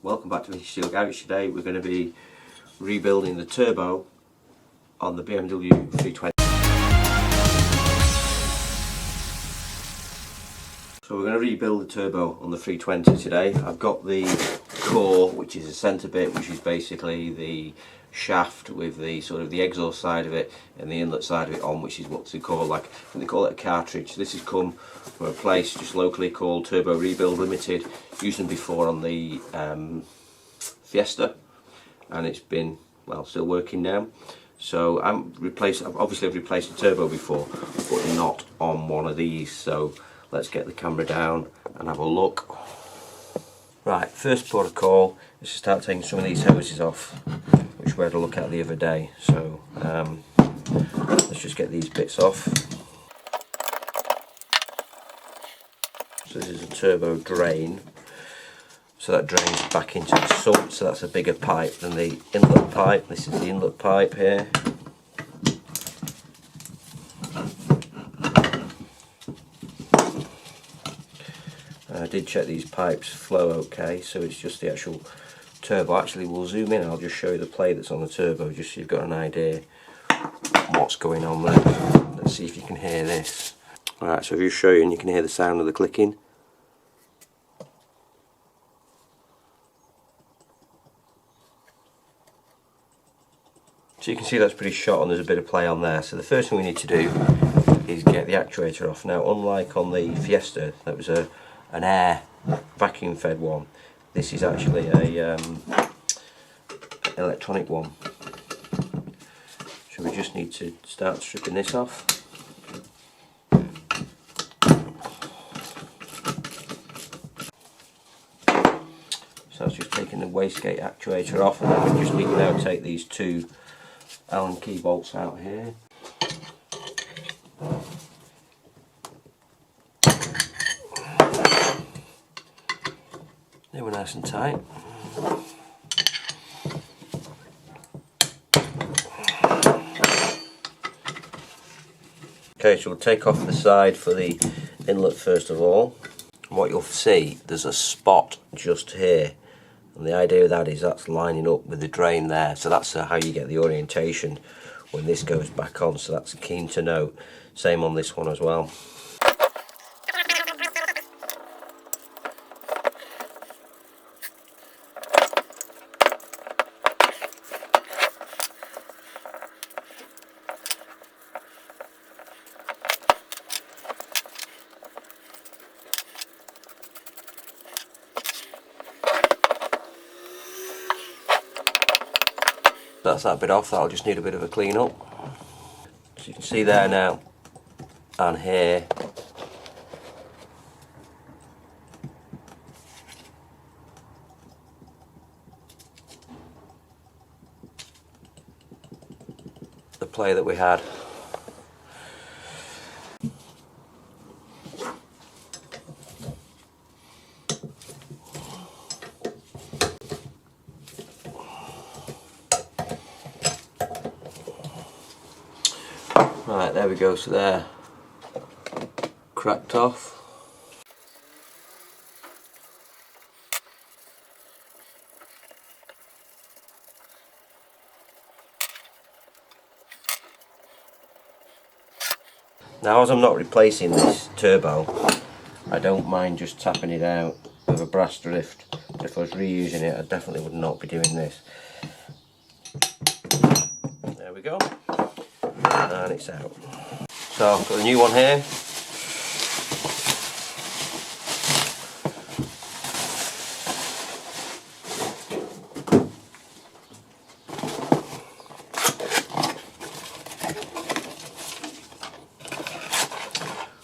Welcome back to the Steel Garage. Today we're going to be rebuilding the turbo on the BMW 320. So we're going to rebuild the turbo on the 320 today. I've got the core, which is a centre bit, which is basically the shaft with the sort of the exhaust side of it and the inlet side of it on, which is what they call they call it a cartridge. This has come from a place just locally called Turbo Rebuild Limited. Used them before on the Fiesta, and it's been, well, still working now. So I've replaced the turbo before, but not on one of these. So let's get the camera down and have a look. Right, first port of call is to start taking some of these hoses off, which we had a look at the other day. So let's just get these bits off. So this is a turbo drain. So that drains back into the sump, so that's a bigger pipe than the inlet pipe. This is the inlet pipe here. I did check these pipes flow okay, so it's just the actual turbo. Actually, we'll zoom in and I'll just show you the play that's on the turbo, just so you've got an idea what's going on there. Let's see if you can hear this. Alright, so if you show you and you can hear the sound of the clicking. So you can see that's pretty shot and there's a bit of play on there. So the first thing we need to do is get the actuator off. Now, unlike on the Fiesta, that was an air vacuum fed one, this is actually a electronic one. So we just need to start stripping this off. So that's just taking the wastegate actuator off, and then we just need to now take these two Allen key bolts out here. They were nice and tight. Okay, so we'll take off the side for the inlet first of all. And what you'll see, there's a spot just here. And the idea of that is that's lining up with the drain there, so that's how you get the orientation when this goes back on, so that's keen to note. Same on this one as well. That's that bit off. That'll just need a bit of a clean up. So you can see there now and here the play that we had. Right, there we go, so they're cracked off. Now, as I'm not replacing this turbo, I don't mind just tapping it out with a brass drift. But if I was reusing it, I definitely would not be doing this. There we go. And it's out. So I've got a new one here.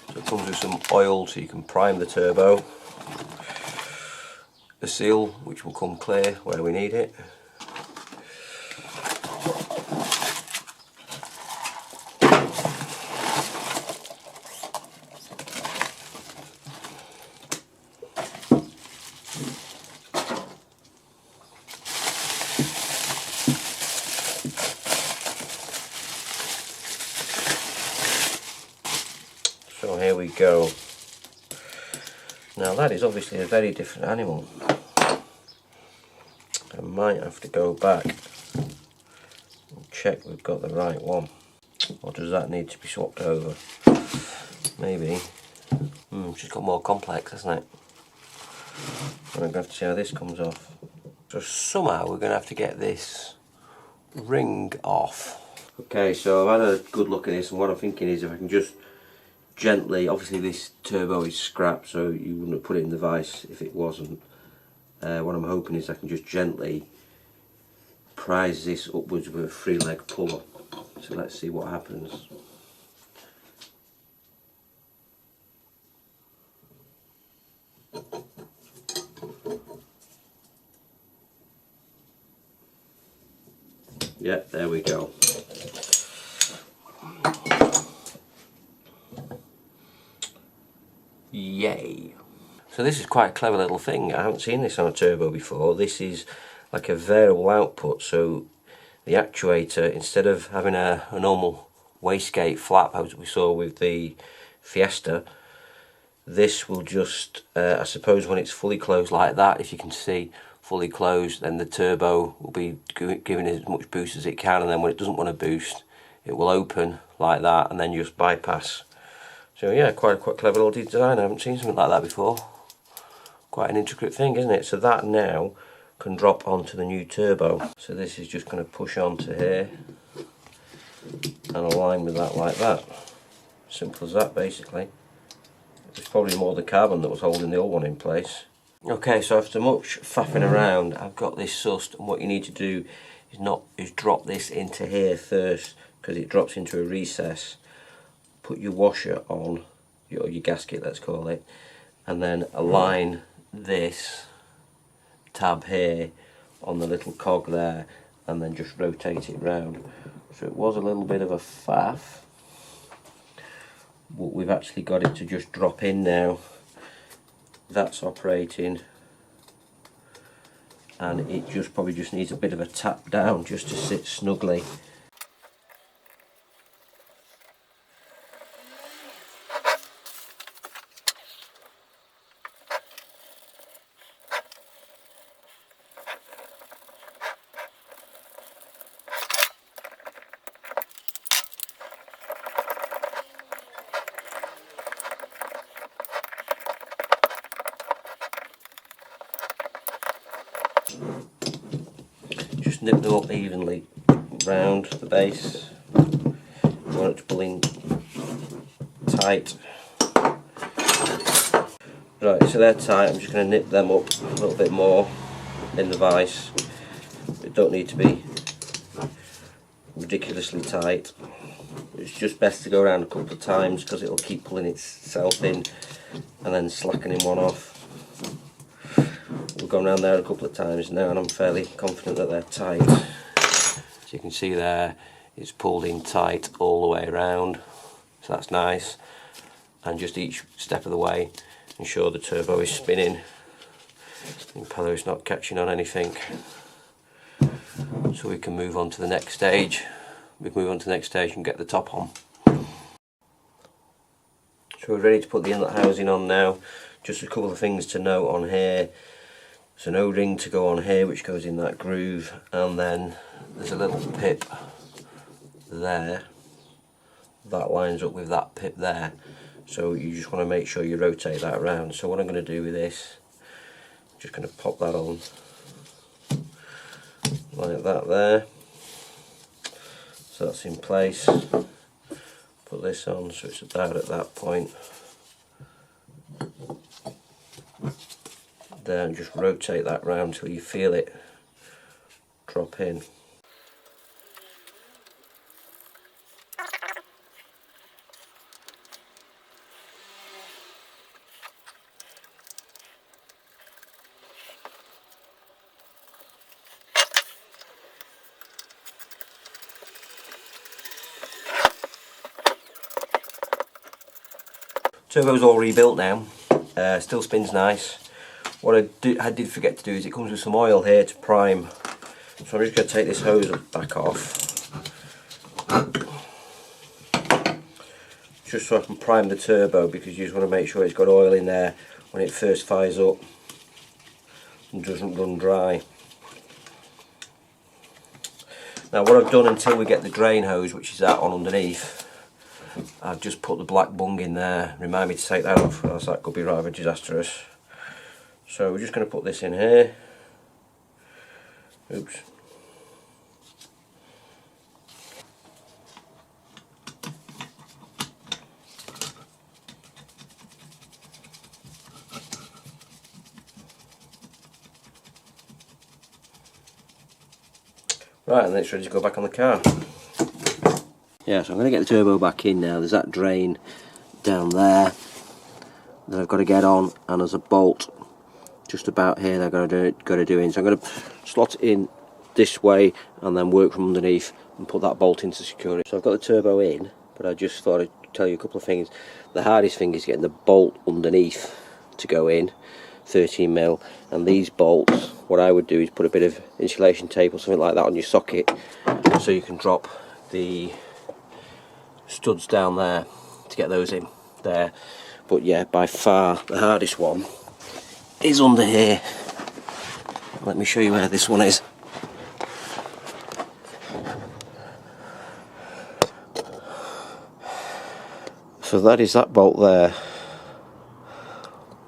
So it comes with some oil so you can prime the turbo. A seal which will come clear where we need it. So here we go. Now that is obviously a very different animal. I might have to go back and check we've got the right one. Or does that need to be swapped over? Maybe. It's just got more complex, hasn't it? I'm going to have to see how this comes off. So somehow we're going to have to get this ring off. Okay, so I've had a good look at this, and what I'm thinking is if I can just gently, obviously this turbo is scrap, so you wouldn't have put it in the vise if it wasn't. What I'm hoping is I can just gently prise this upwards with a 3-leg puller. So let's see what happens. Yeah, there we go. Yay! So this is quite a clever little thing. I haven't seen this on a turbo before. This is like a variable output, so the actuator, instead of having a normal wastegate flap as we saw with the Fiesta, this will just, I suppose when it's fully closed like that, if you can see, fully closed, then the turbo will be giving it as much boost as it can, and then when it doesn't want to boost, it will open like that and then just bypass. So yeah, quite clever little design. I haven't seen something like that before. Quite an intricate thing, isn't it? So that now can drop onto the new turbo. So this is just going to push onto here and align with that like that. Simple as that, basically. It's probably more the carbon that was holding the old one in place. Okay, so after much faffing around, I've got this sussed, and what you need to do is drop this into here first, because it drops into a recess. Put your washer on, your gasket, let's call it, and then align this tab here on the little cog there, and then just rotate it round. So it was a little bit of a faff, but we've actually got it to just drop in now. That's operating, and it just probably just needs a bit of a tap down just to sit snugly. Just nip them up evenly round the base. You want it to pull in tight. Right, so they're tight. I'm just going to nip them up a little bit more in the vise. They don't need to be ridiculously tight. It's just best to go around a couple of times because it'll keep pulling itself in and then slackening one off. We've gone around there a couple of times now, and I'm fairly confident that they're tight. As you can see there, it's pulled in tight all the way around, so that's nice. And just each step of the way, ensure the turbo is spinning, the impeller is not catching on anything. So we can move on to the next stage. We can move on to the next stage and get the top on. So we're ready to put the inlet housing on now. Just a couple of things to note on here. There's an O-ring to go on here which goes in that groove, and then there's a little pip there that lines up with that pip there, so you just want to make sure you rotate that around. So what I'm going to do with this, I'm just going to pop that on like that there, so that's in place. Put this on so it's about at that point there, and just rotate that round till you feel it drop in. Turbo's all rebuilt now, still spins nice. What I did forget to do is it comes with some oil here to prime, so I'm just going to take this hose back off, just so I can prime the turbo, because you just want to make sure it's got oil in there when it first fires up and doesn't run dry. Now what I've done until we get the drain hose, which is that on underneath, I've just put the black bung in there. Remind me to take that off, else that could be rather disastrous. So we're just going to put this in here. Oops. Right, and then it's ready to go back on the car. Yeah, so I'm going to get the turbo back in now. There's that drain down there that I've got to get on, and there's a bolt just about here that I've got to do in. So I'm going to slot it in this way and then work from underneath and put that bolt in to secure it. So I've got the turbo in, but I just thought I'd tell you a couple of things. The hardest thing is getting the bolt underneath to go in, 13mm, and these bolts, what I would do is put a bit of insulation tape or something like that on your socket so you can drop the studs down there to get those in there. But yeah, by far the hardest one is under here. Let me show you where this one is. So that is that bolt there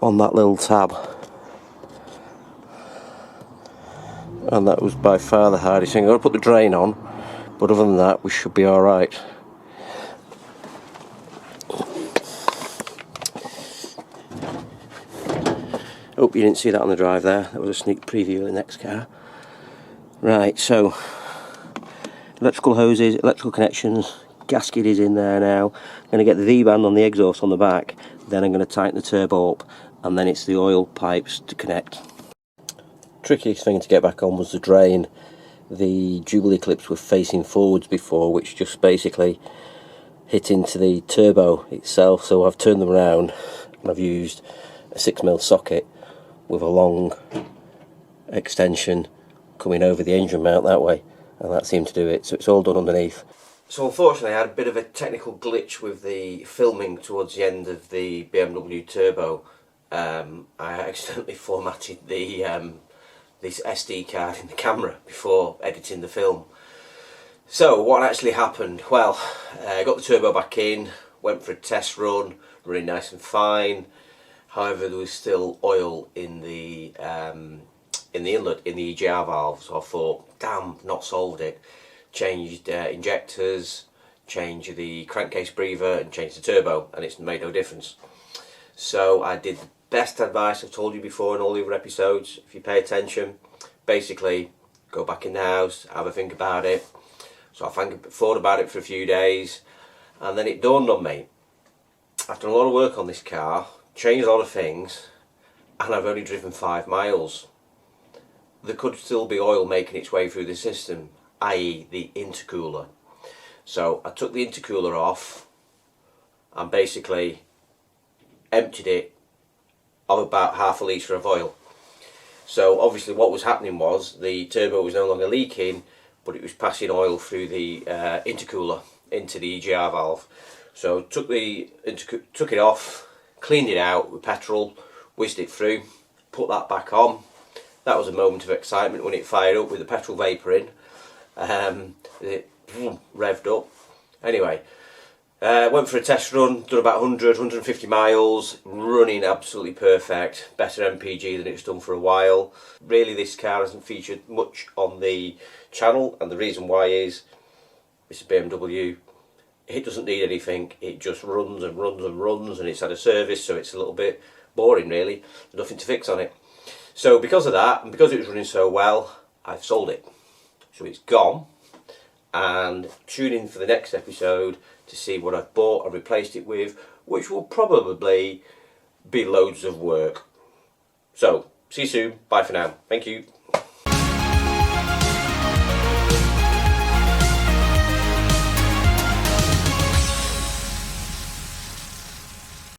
on that little tab, and that was by far the hardest thing. I'm going to put the drain on, but other than that we should be alright. Hope you didn't see that on the drive there. That was a sneak preview of the next car. Right, so electrical hoses, electrical connections, gasket is in there now. I'm going to get the V-band on the exhaust on the back, then I'm going to tighten the turbo up, and then it's the oil pipes to connect. Trickiest thing to get back on was the drain. The Jubilee clips were facing forwards before, which just basically hit into the turbo itself, so I've turned them around and I've used a 6mm socket with a long extension coming over the engine mount that way, and that seemed to do it. So it's all done underneath. So unfortunately I had a bit of a technical glitch with the filming towards the end of the BMW Turbo. I accidentally formatted the this SD card in the camera before editing the film. So what actually happened? Well, I got the turbo back in, went for a test run, running nice and fine. However, there was still oil in the inlet, in the EGR valve, so I thought, damn, not solved it. Changed injectors, changed the crankcase breather, and changed the turbo, and it's made no difference. So I did the best advice I've told you before in all the other episodes. If you pay attention, basically go back in the house, have a think about it. So I thought about it for a few days, and then it dawned on me, after a lot of work on this car, changed a lot of things, and I've only driven 5 miles. There could still be oil making its way through the system, i.e. the intercooler. So I took the intercooler off and basically emptied it of about half a litre of oil. So obviously what was happening was the turbo was no longer leaking, but it was passing oil through the intercooler into the EGR valve. So took it off, cleaned it out with petrol, whizzed it through, put that back on. That was a moment of excitement when it fired up with the petrol vapour in. It revved up. Anyway, went for a test run, done about 150 miles, running absolutely perfect, better MPG than it's done for a while. Really, this car hasn't featured much on the channel, and the reason why is it's a BMW. It doesn't need anything, it just runs and runs and runs, and it's had a service, so it's a little bit boring really. There's nothing to fix on it. So because of that, and because it was running so well, I've sold it. So it's gone, and tune in for the next episode to see what I've bought and replaced it with, which will probably be loads of work. So, see you soon, bye for now, thank you.